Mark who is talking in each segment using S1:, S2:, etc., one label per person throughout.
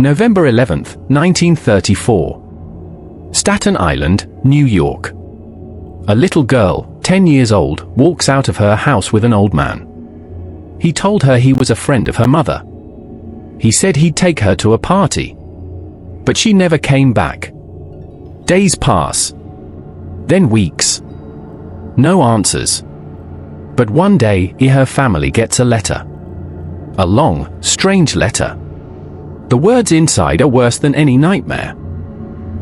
S1: November 11th, 1934. Staten Island, New York. A little girl, 10 years old, walks out of her house with an old man. He told her he was a friend of her mother. He said he'd take her to a party. But she never came back. Days pass. Then weeks. No answers. But one day, her family gets a letter. A long, strange letter. The words inside are worse than any nightmare.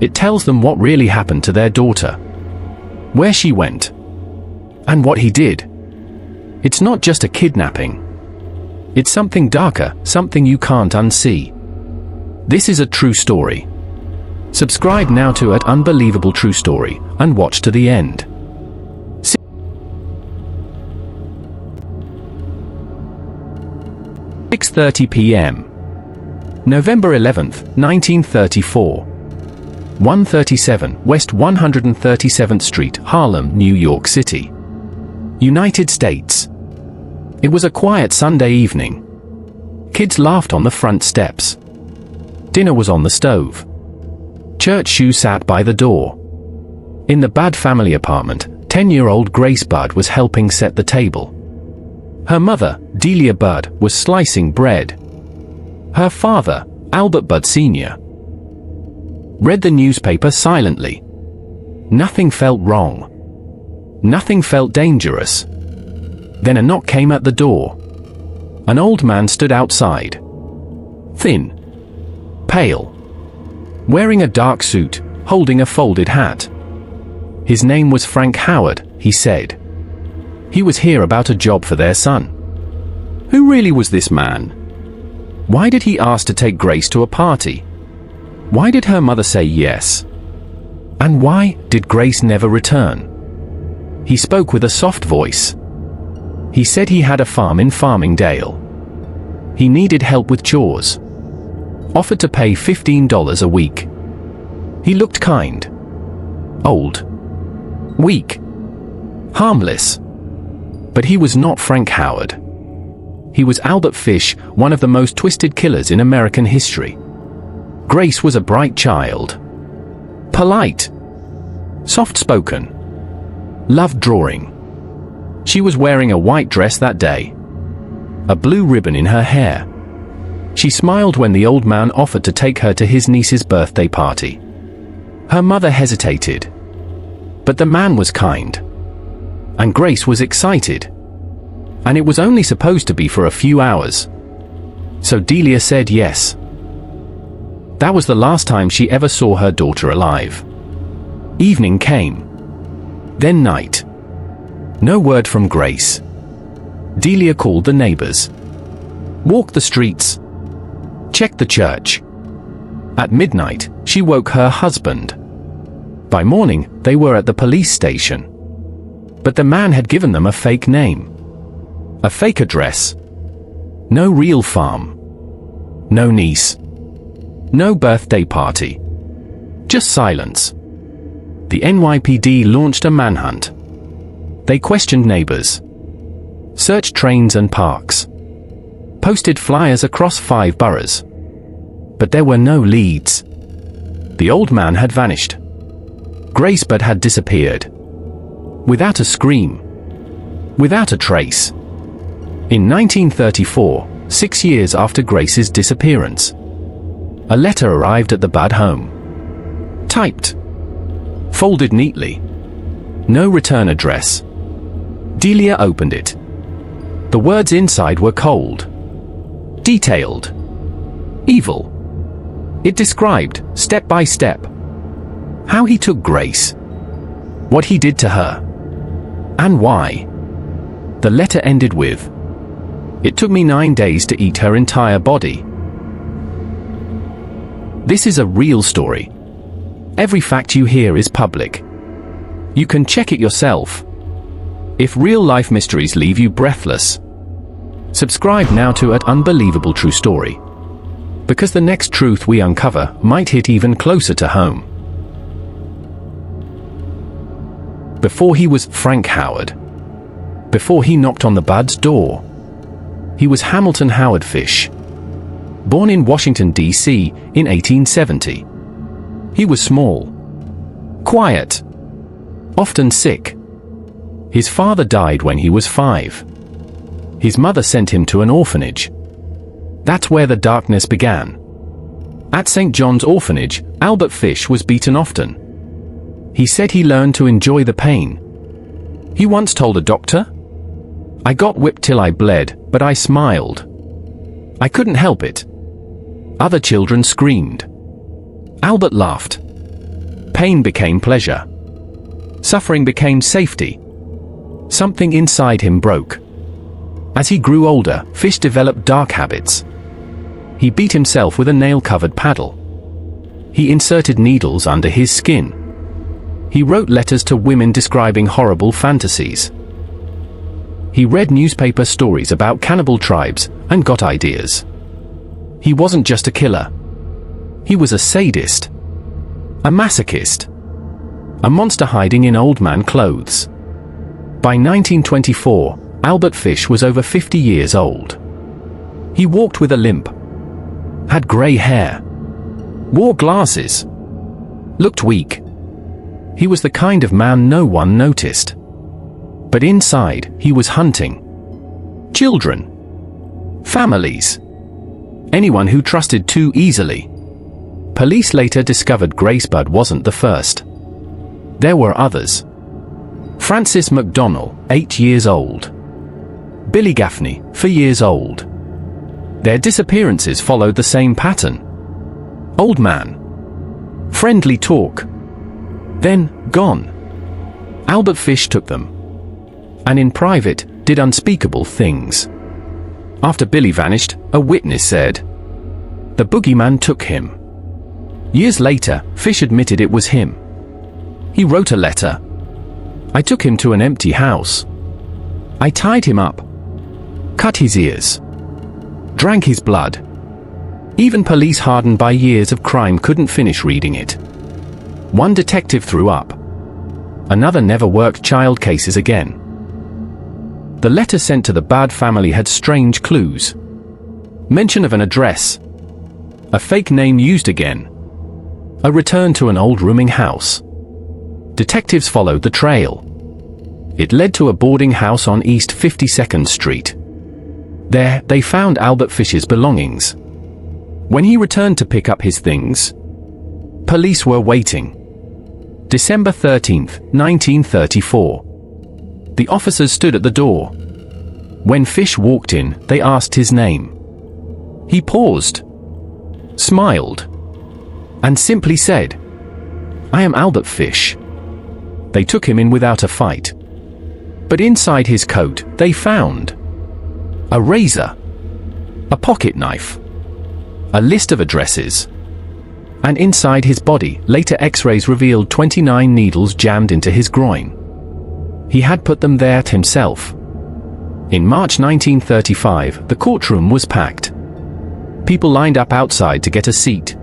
S1: It tells them what really happened to their daughter, where she went, and what he did. It's not just a kidnapping. It's something darker, something you can't unsee. This is a true story. Subscribe now to @Unbelievable True Story and watch to the end. 6:30 p.m. November 11th, 1934. 137 West 137th Street, Harlem, New York City, United States. It was a quiet Sunday evening. Kids laughed on the front steps. Dinner was on the stove. Church shoes sat by the door. In the Budd family apartment, 10-year-old Grace Budd was helping set the table. Her mother, Delia Budd, was slicing bread. Her father, Albert Budd Sr., read the newspaper silently. Nothing felt wrong. Nothing felt dangerous. Then a knock came at the door. An old man stood outside. Thin. Pale. Wearing a dark suit, holding a folded hat. His name was Frank Howard, he said. He was here about a job for their son. Who really was this man? Why did he ask to take Grace to a party? Why did her mother say yes? And why did Grace never return? He spoke with a soft voice. He said he had a farm in Farmingdale. He needed help with chores. Offered to pay $15 a week. He looked kind. Old. Weak. Harmless. But he was not Frank Howard. He was Albert Fish, one of the most twisted killers in American history. Grace was a bright child. Polite. Soft-spoken. Loved drawing. She was wearing a white dress that day. A blue ribbon in her hair. She smiled when the old man offered to take her to his niece's birthday party. Her mother hesitated. But the man was kind. And Grace was excited. And it was only supposed to be for a few hours. So Delia said yes. That was the last time she ever saw her daughter alive. Evening came. Then night. No word from Grace. Delia called the neighbors. Walked the streets. Checked the church. At midnight, she woke her husband. By morning, they were at the police station. But the man had given them a fake name. A fake address. No real farm. No niece. No birthday party. Just silence. The NYPD launched a manhunt. They questioned neighbors. Searched trains and parks. Posted flyers across 5 boroughs. But there were no leads. The old man had vanished. Grace Budd had disappeared. Without a scream. Without a trace. In 1934, 6 years after Grace's disappearance, a letter arrived at the Budd home. Typed. Folded neatly. No return address. Delia opened it. The words inside were cold. Detailed. Evil. It described, step by step, how he took Grace. What he did to her. And why. The letter ended with, "It took me 9 days to eat her entire body." This is a real story. Every fact you hear is public. You can check it yourself. If real-life mysteries leave you breathless, subscribe now to @Unbelievable True Story. Because the next truth we uncover might hit even closer to home. Before he was Frank Howard. Before he knocked on the Budd's door. He was Hamilton Howard Fish. born in Washington, D.C. in 1870. He was small, quiet, often sick. His father died when he was 5. His mother sent him to an orphanage. That's where the darkness began. At St. John's Orphanage, Albert Fish was beaten often. He said he learned to enjoy the pain. He once told a doctor, "I got whipped till I bled, but I smiled. I couldn't help it." Other children screamed. Albert laughed. Pain became pleasure. Suffering became safety. Something inside him broke. As he grew older, Fish developed dark habits. He beat himself with a nail-covered paddle. He inserted needles under his skin. He wrote letters to women describing horrible fantasies. He read newspaper stories about cannibal tribes and got ideas. He wasn't just a killer. He was a sadist, a masochist, a monster hiding in old man clothes. By 1924, Albert Fish was over 50 years old. He walked with a limp, had grey hair, wore glasses, looked weak. He was the kind of man no one noticed. But inside, he was hunting children, families, anyone who trusted too easily. Police later discovered Grace Budd wasn't the first. There were others. Francis McDonnell, 8 years old. Billy Gaffney, 4 years old. Their disappearances followed the same pattern. Old man. Friendly talk. Then, gone. Albert Fish took them. And in private, did unspeakable things. After Billy vanished, a witness said, "The boogeyman took him." Years later, Fish admitted it was him. He wrote a letter. "I took him to an empty house. I tied him up, cut his ears, drank his blood." Even police hardened by years of crime couldn't finish reading it. One detective threw up. Another never worked child cases again. The letter sent to the Budd family had strange clues. Mention of an address. A fake name used again. A return to an old rooming house. Detectives followed the trail. It led to a boarding house on East 52nd Street. There, they found Albert Fish's belongings. When he returned to pick up his things, police were waiting. December 13th, 1934. The officers stood at the door. When Fish walked in, they asked his name. He paused, smiled, and simply said, "I am Albert Fish." They took him in without a fight. But inside his coat, they found a razor, a pocket knife, a list of addresses, and inside his body, later X-rays revealed 29 needles jammed into his groin. He had put them there himself. In March 1935, the courtroom was packed. People lined up outside to get a seat.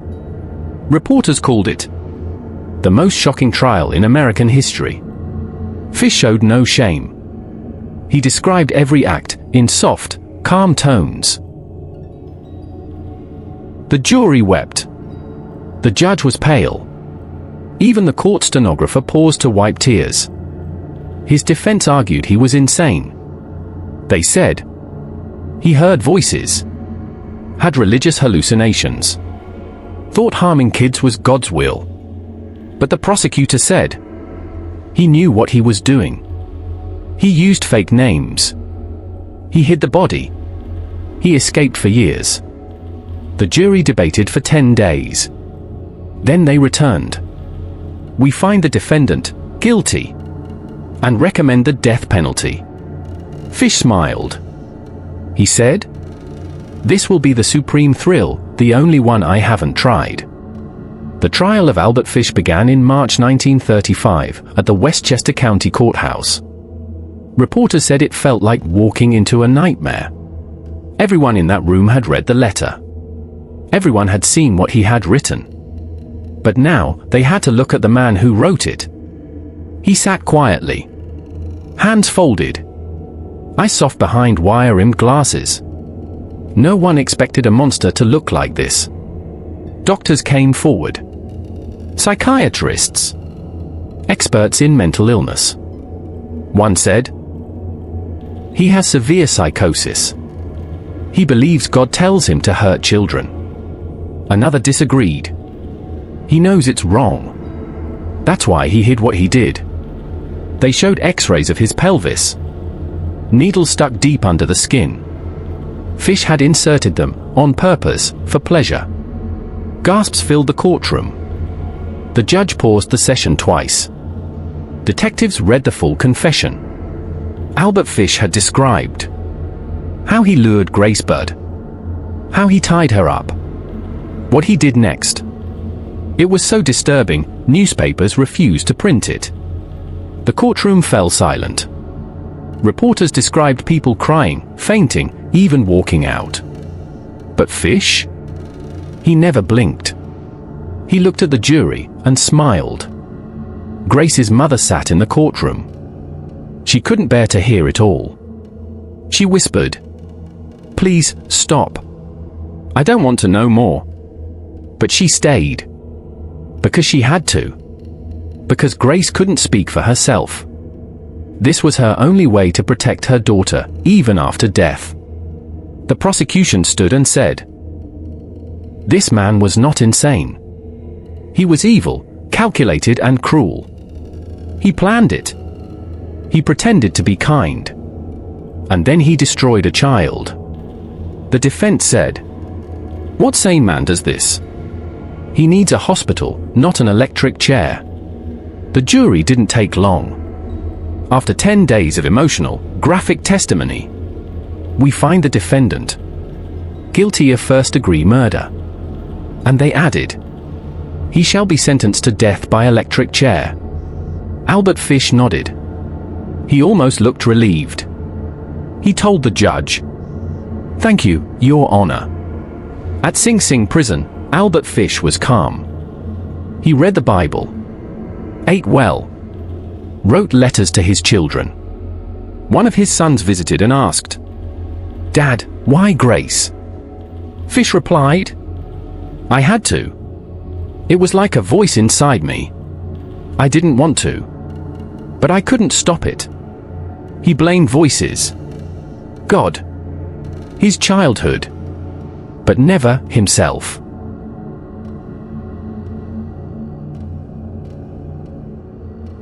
S1: Reporters called it the most shocking trial in American history. Fish showed no shame. He described every act in soft, calm tones. The jury wept. The judge was pale. Even the court stenographer paused to wipe tears. His defense argued he was insane. They said he heard voices, had religious hallucinations, thought harming kids was God's will. But the prosecutor said he knew what he was doing. He used fake names. He hid the body. He escaped for years. The jury debated for 10 days. Then they returned. "We find the defendant guilty and recommend the death penalty." Fish smiled. He said, "This will be the supreme thrill, the only one I haven't tried." The trial of Albert Fish began in March 1935 at the Westchester County Courthouse. Reporters said it felt like walking into a nightmare. Everyone in that room had read the letter. Everyone had seen what he had written. But now, they had to look at the man who wrote it. He sat quietly, hands folded, eyes soft behind wire-rimmed glasses. No one expected a monster to look like this. Doctors came forward. Psychiatrists. Experts in mental illness. One said, "He has severe psychosis. He believes God tells him to hurt children." Another disagreed. "He knows it's wrong. That's why he hid what he did." They showed x-rays of his pelvis. Needles stuck deep under the skin. Fish had inserted them, on purpose, for pleasure. Gasps filled the courtroom. The judge paused the session twice. Detectives read the full confession. Albert Fish had described how he lured Grace Budd, how he tied her up, what he did next. It was so disturbing, newspapers refused to print it. The courtroom fell silent. Reporters described people crying, fainting, even walking out. But Fish? He never blinked. He looked at the jury and smiled. Grace's mother sat in the courtroom. She couldn't bear to hear it all. She whispered, "Please, stop. I don't want to know more." But she stayed. Because she had to. Because Grace couldn't speak for herself. This was her only way to protect her daughter, even after death. The prosecution stood and said, "This man was not insane. He was evil, calculated and cruel. He planned it. He pretended to be kind. And then he destroyed a child." The defense said, "What sane man does this? He needs a hospital, not an electric chair." The jury didn't take long. After 10 days of emotional, graphic testimony, we find the defendant guilty of first-degree murder. And they added, "He shall be sentenced to death by electric chair." Albert Fish nodded. He almost looked relieved. He told the judge, "Thank you, Your Honor." At Sing Sing prison, Albert Fish was calm. He read the Bible, ate well, wrote letters to his children. One of his sons visited and asked, "Dad, why Grace?" Fish replied, "I had to. It was like a voice inside me. I didn't want to. But I couldn't stop it." He blamed voices. God. His childhood. But never himself.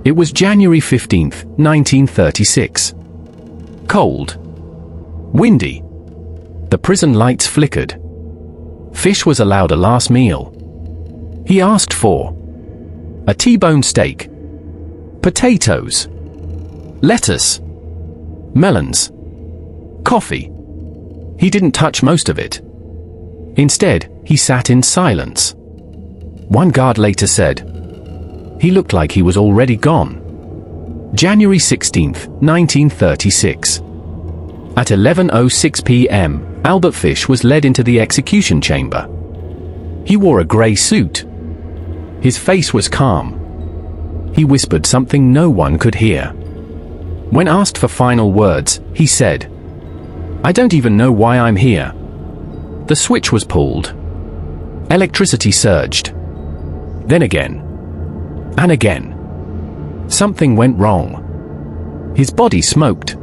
S1: It was January 15th, 1936. Cold. Windy. The prison lights flickered. Fish was allowed a last meal. He asked for a T-bone steak, potatoes, lettuce, melons, coffee. He didn't touch most of it. Instead, he sat in silence. One guard later said, "He looked like he was already gone." January 16th, 1936. At 11:06 p.m., Albert Fish was led into the execution chamber. He wore a grey suit. His face was calm. He whispered something no one could hear. When asked for final words, he said, "I don't even know why I'm here." The switch was pulled. Electricity surged. Then again. And again. Something went wrong. His body smoked.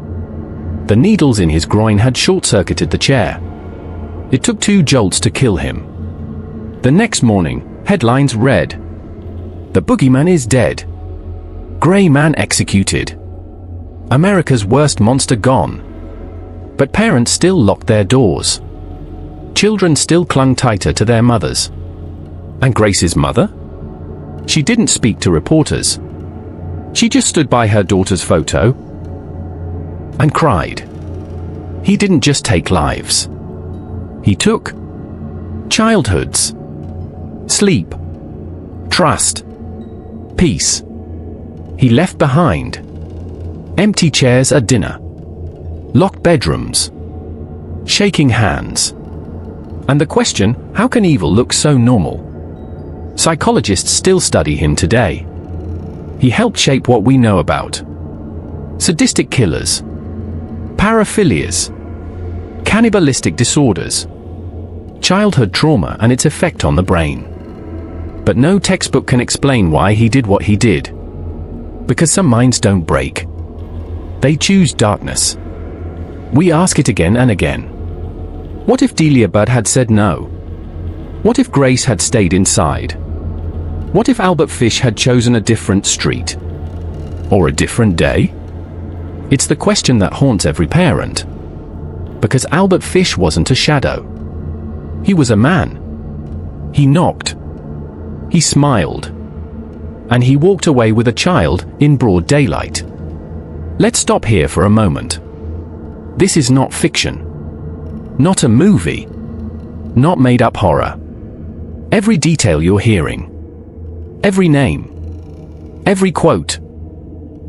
S1: The needles in his groin had short-circuited the chair. It took 2 jolts to kill him. The next morning, headlines read, "The boogeyman is dead. Grey man executed. America's worst monster gone." But parents still locked their doors. Children still clung tighter to their mothers. And Grace's mother? She didn't speak to reporters. She just stood by her daughter's photo and cried. He didn't just take lives. He took childhoods, sleep, trust, peace. He left behind empty chairs at dinner, locked bedrooms, shaking hands. And the question, how can evil look so normal? Psychologists still study him today. He helped shape what we know about sadistic killers, paraphilias, cannibalistic disorders, childhood trauma and its effect on the brain. But no textbook can explain why he did what he did. Because some minds don't break. They choose darkness. We ask it again and again. What if Delia Budd had said no? What if Grace had stayed inside? What if Albert Fish had chosen a different street? Or a different day? It's the question that haunts every parent. Because Albert Fish wasn't a shadow. He was a man. He knocked. He smiled. And he walked away with a child in broad daylight. Let's stop here for a moment. This is not fiction. Not a movie. Not made-up horror. Every detail you're hearing, every name, every quote,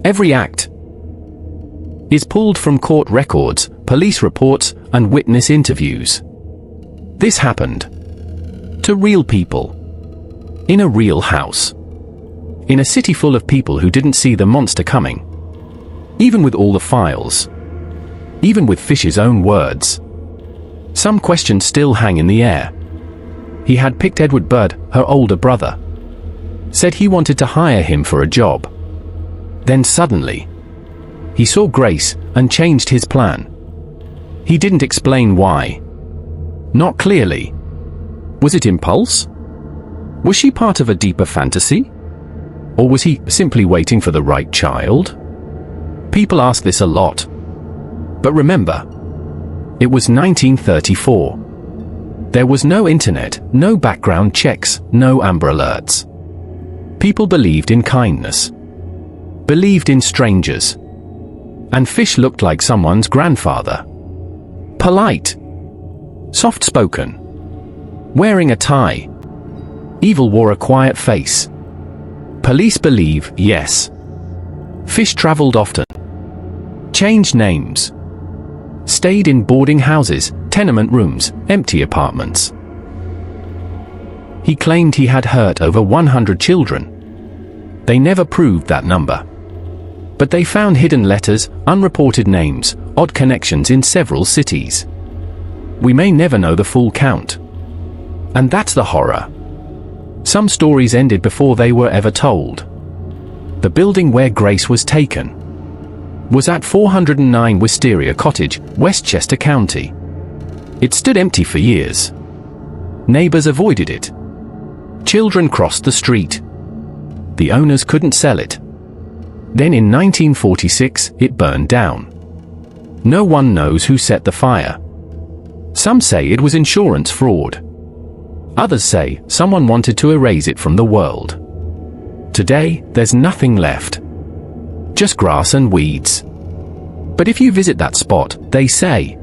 S1: every act, is pulled from court records, police reports, and witness interviews. This happened to real people, in a real house, in a city full of people who didn't see the monster coming. Even with all the files, even with Fish's own words, some questions still hang in the air. He had picked Edward Budd, her older brother. Said he wanted to hire him for a job. Then suddenly, he saw Grace and changed his plan. He didn't explain why. Not clearly. Was it impulse? Was she part of a deeper fantasy? Or was he simply waiting for the right child? People ask this a lot. But remember, it was 1934. There was no internet, no background checks, no Amber Alerts. People believed in kindness. Believed in strangers. And Fish looked like someone's grandfather. Polite. Soft-spoken. Wearing a tie. Evil wore a quiet face. Police believe, yes. Fish traveled often. Changed names. Stayed in boarding houses, tenement rooms, empty apartments. He claimed he had hurt over 100 children. They never proved that number. But they found hidden letters, unreported names, odd connections in several cities. We may never know the full count. And that's the horror. Some stories ended before they were ever told. The building where Grace was taken was at 409 Wisteria Cottage, Westchester County. It stood empty for years. Neighbors avoided it. Children crossed the street. The owners couldn't sell it. Then in 1946, it burned down. No one knows who set the fire. Some say it was insurance fraud. Others say someone wanted to erase it from the world. Today, there's nothing left. Just grass and weeds. But if you visit that spot, they say,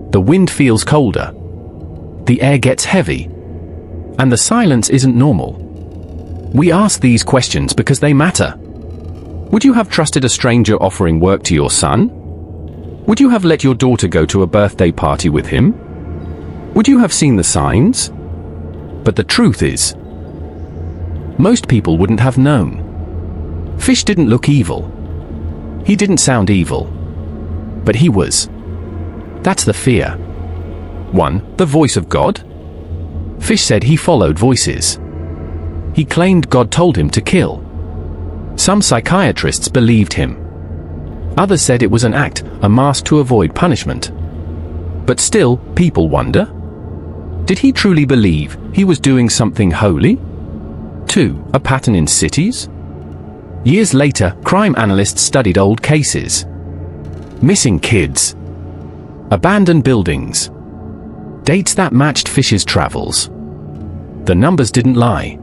S1: the wind feels colder. The air gets heavy. And the silence isn't normal. We ask these questions because they matter. Would you have trusted a stranger offering work to your son? Would you have let your daughter go to a birthday party with him? Would you have seen the signs? But the truth is, most people wouldn't have known. Fish didn't look evil. He didn't sound evil. But he was. That's the fear. 1. The voice of God? Fish said he followed voices. He claimed God told him to kill. Some psychiatrists believed him. Others said it was an act, a mask to avoid punishment. But still, people wonder. Did he truly believe he was doing something holy? 2. A pattern in cities? Years later, crime analysts studied old cases. Missing kids. Abandoned buildings. Dates that matched Fish's travels. The numbers didn't lie.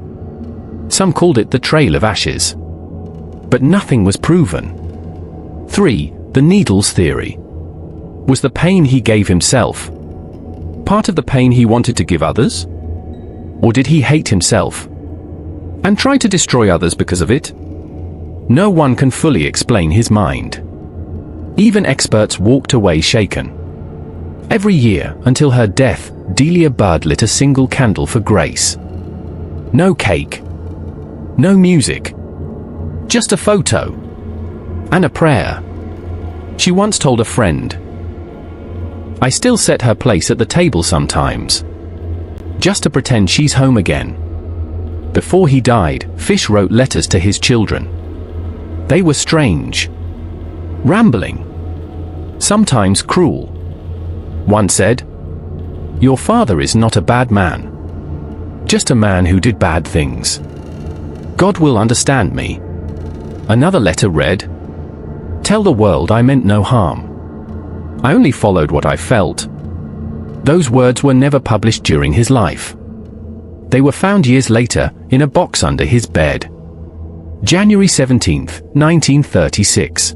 S1: Some called it the Trail of Ashes. But nothing was proven. 3. The needles theory. Was the pain he gave himself part of the pain he wanted to give others? Or did he hate himself and try to destroy others because of it? No one can fully explain his mind. Even experts walked away shaken. Every year, until her death, Delia Budd lit a single candle for Grace. No cake. No music. Just a photo. And a prayer. She once told a friend, I still set her place at the table sometimes, just to pretend she's home again. Before he died, Fish wrote letters to his children. They were strange, rambling, sometimes cruel. One said, "Your father is not a bad man, just a man who did bad things. God will understand me." Another letter read, "Tell the world I meant no harm. I only followed what I felt." Those words were never published during his life. They were found years later, in a box under his bed. January 17, 1936.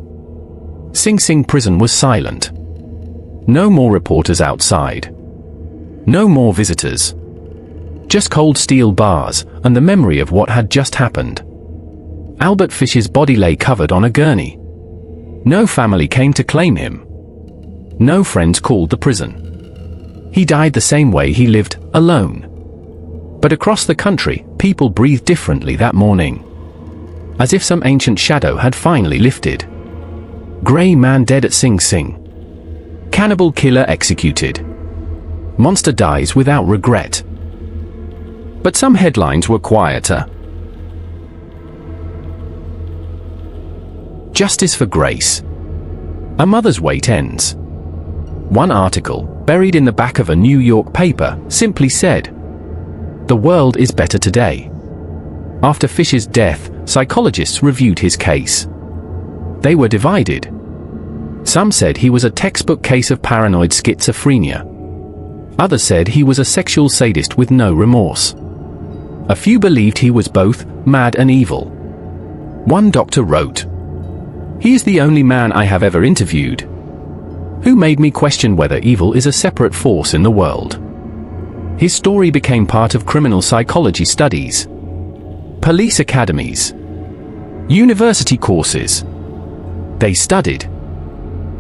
S1: Sing Sing prison was silent. No more reporters outside. No more visitors. Just cold steel bars, and the memory of what had just happened. Albert Fish's body lay covered on a gurney. No family came to claim him. No friends called the prison. He died the same way he lived, alone. But across the country, people breathed differently that morning. As if some ancient shadow had finally lifted. Grey man dead at Sing Sing. Cannibal killer executed. Monster dies without regret. But some headlines were quieter. Justice for Grace. A mother's wait ends. One article, buried in the back of a New York paper, simply said, "The world is better today." After Fish's death, psychologists reviewed his case. They were divided. Some said he was a textbook case of paranoid schizophrenia. Others said he was a sexual sadist with no remorse. A few believed he was both mad and evil. One doctor wrote, "He is the only man I have ever interviewed who made me question whether evil is a separate force in the world." His story became part of criminal psychology studies, police academies, university courses. They studied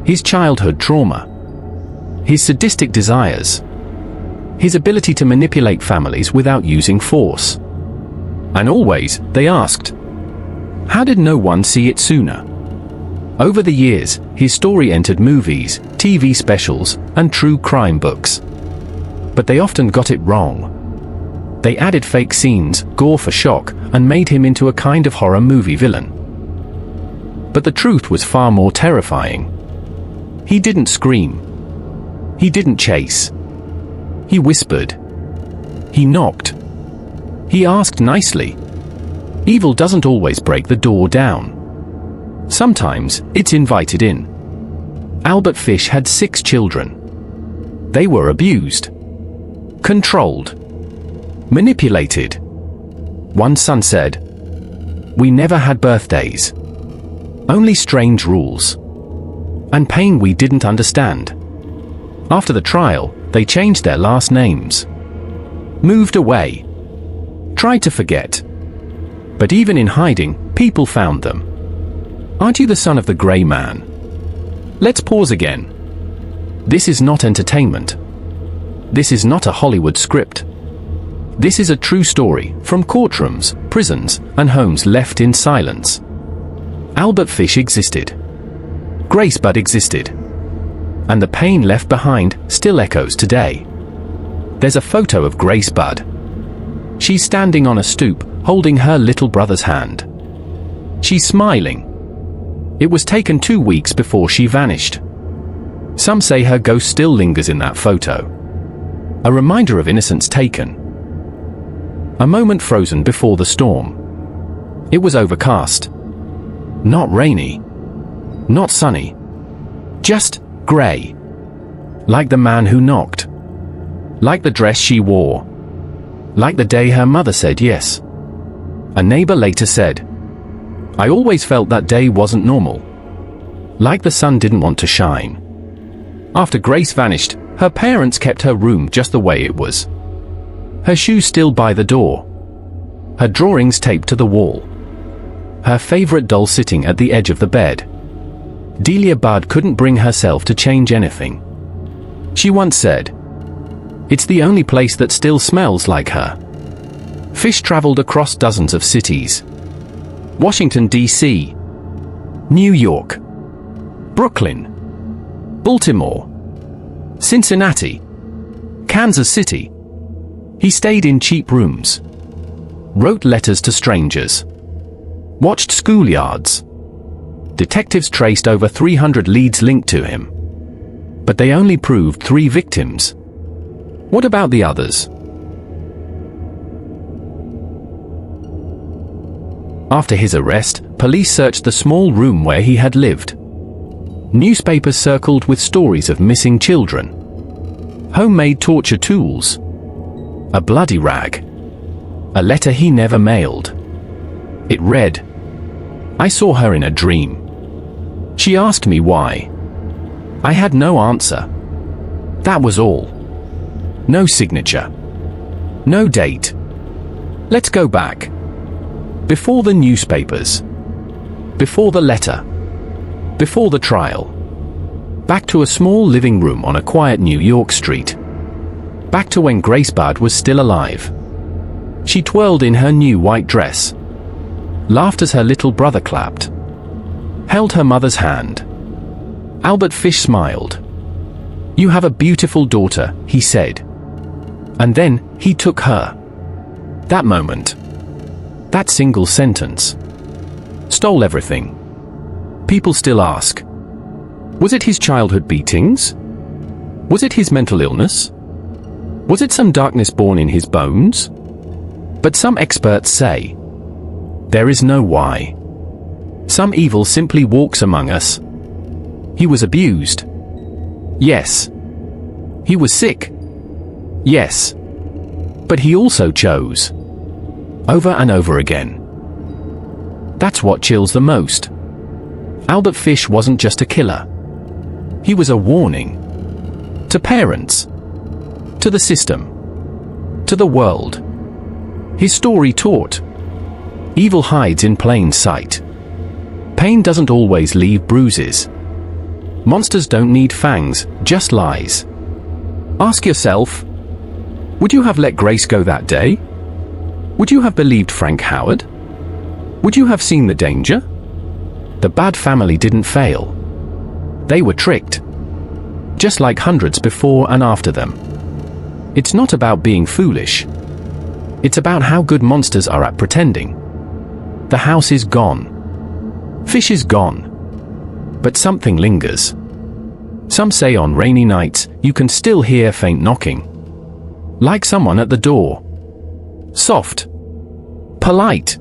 S1: his childhood trauma, his sadistic desires, his ability to manipulate families without using force. And always, they asked, how did no one see it sooner? Over the years, his story entered movies, TV specials, and true crime books. But they often got it wrong. They added fake scenes, gore for shock, and made him into a kind of horror movie villain. But the truth was far more terrifying. He didn't scream. He didn't chase. He whispered. He knocked. He asked nicely. Evil doesn't always break the door down. Sometimes, it's invited in. Albert Fish had 6 children. They were abused, controlled, manipulated. One son said, "We never had birthdays. Only strange rules. And pain we didn't understand." After the trial, they changed their last names. Moved away. Tried to forget. But even in hiding, people found them. Aren't you the son of the Grey Man? Let's pause again. This is not entertainment. This is not a Hollywood script. This is a true story from courtrooms, prisons, and homes left in silence. Albert Fish existed. Grace Budd existed. And the pain left behind still echoes today. There's a photo of Grace Budd. She's standing on a stoop, holding her little brother's hand. She's smiling. It was taken 2 weeks before she vanished. Some say her ghost still lingers in that photo. A reminder of innocence taken. A moment frozen before the storm. It was overcast. Not rainy. Not sunny. Just grey. Like the man who knocked. Like the dress she wore. Like the day her mother said yes. A neighbor later said, "I always felt that day wasn't normal. Like the sun didn't want to shine." After Grace vanished, her parents kept her room just the way it was. Her shoes still by the door. Her drawings taped to the wall. Her favorite doll sitting at the edge of the bed. Delia Budd couldn't bring herself to change anything. She once said, "It's the only place that still smells like her." Fish traveled across dozens of cities. Washington, D.C., New York, Brooklyn, Baltimore, Cincinnati, Kansas City. He stayed in cheap rooms, wrote letters to strangers, watched schoolyards. Detectives traced over 300 leads linked to him, but they only proved 3 victims. What about the others? After his arrest, police searched the small room where he had lived. Newspapers circled with stories of missing children, homemade torture tools, a bloody rag, a letter he never mailed. It read, "I saw her in a dream. She asked me why. I had no answer. That was all. No signature. No date. Let's go back. Before the newspapers. Before the letter. Before the trial. Back to a small living room on a quiet New York street. Back to when Grace Budd was still alive. She twirled in her new white dress, laughed as her little brother clapped, held her mother's hand. Albert Fish smiled. You have a beautiful daughter, he said. And then, he took her. That moment, that single sentence, stole everything. People still ask, was it his childhood beatings? Was it his mental illness? Was it some darkness born in his bones? But some experts say, there is no why. Some evil simply walks among us. He was abused. Yes. He was sick. Yes. But he also chose. Over and over again. That's what chills the most. Albert Fish wasn't just a killer. He was a warning. To parents. To the system. To the world. His story taught. Evil hides in plain sight. Pain doesn't always leave bruises. Monsters don't need fangs, just lies. Ask yourself, would you have let Grace go that day? Would you have believed Frank Howard? Would you have seen the danger? The Budd family didn't fail. They were tricked. Just like hundreds before and after them. It's not about being foolish. It's about how good monsters are at pretending. The house is gone. Fish is gone. But something lingers. Some say on rainy nights, you can still hear faint knocking. Like someone at the door. Soft. Polite.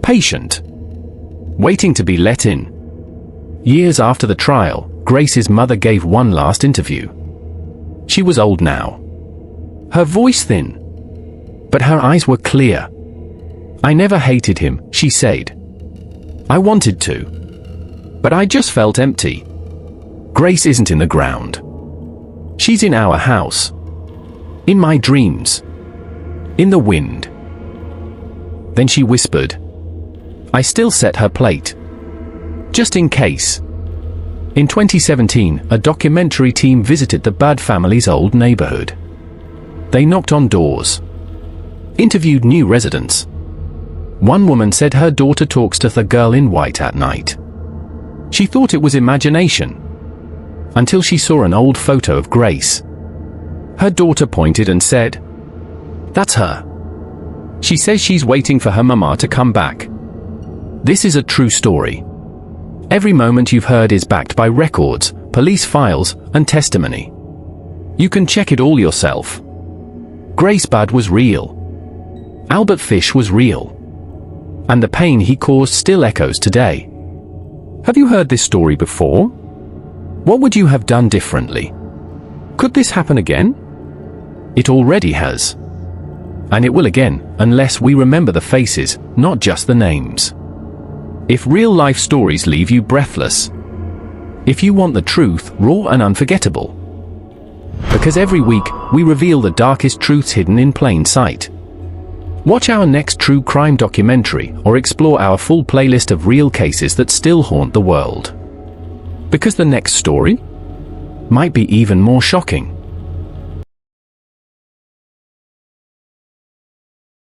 S1: Patient. Waiting to be let in. Years after the trial, Grace's mother gave one last interview. She was old now. Her voice thin. But her eyes were clear. I never hated him, she said. I wanted to. But I just felt empty. Grace isn't in the ground. She's in our house. In my dreams. In the wind. Then she whispered. I still set her plate. Just in case. In 2017, a documentary team visited the Budd family's old neighborhood. They knocked on doors. Interviewed new residents. One woman said her daughter talks to the girl in white at night. She thought it was imagination. Until she saw an old photo of Grace. Her daughter pointed and said, that's her. She says she's waiting for her mama to come back. This is a true story. Every moment you've heard is backed by records, police files, and testimony. You can check it all yourself. Grace Budd was real. Albert Fish was real. And the pain he caused still echoes today. Have you heard this story before? What would you have done differently? Could this happen again? It already has. And it will again, unless we remember the faces, not just the names. If real-life stories leave you breathless. If you want the truth, raw and unforgettable. Because every week, we reveal the darkest truths hidden in plain sight. Watch our next true crime documentary or explore our full playlist of real cases that still haunt the world. Because the next story might be even more shocking.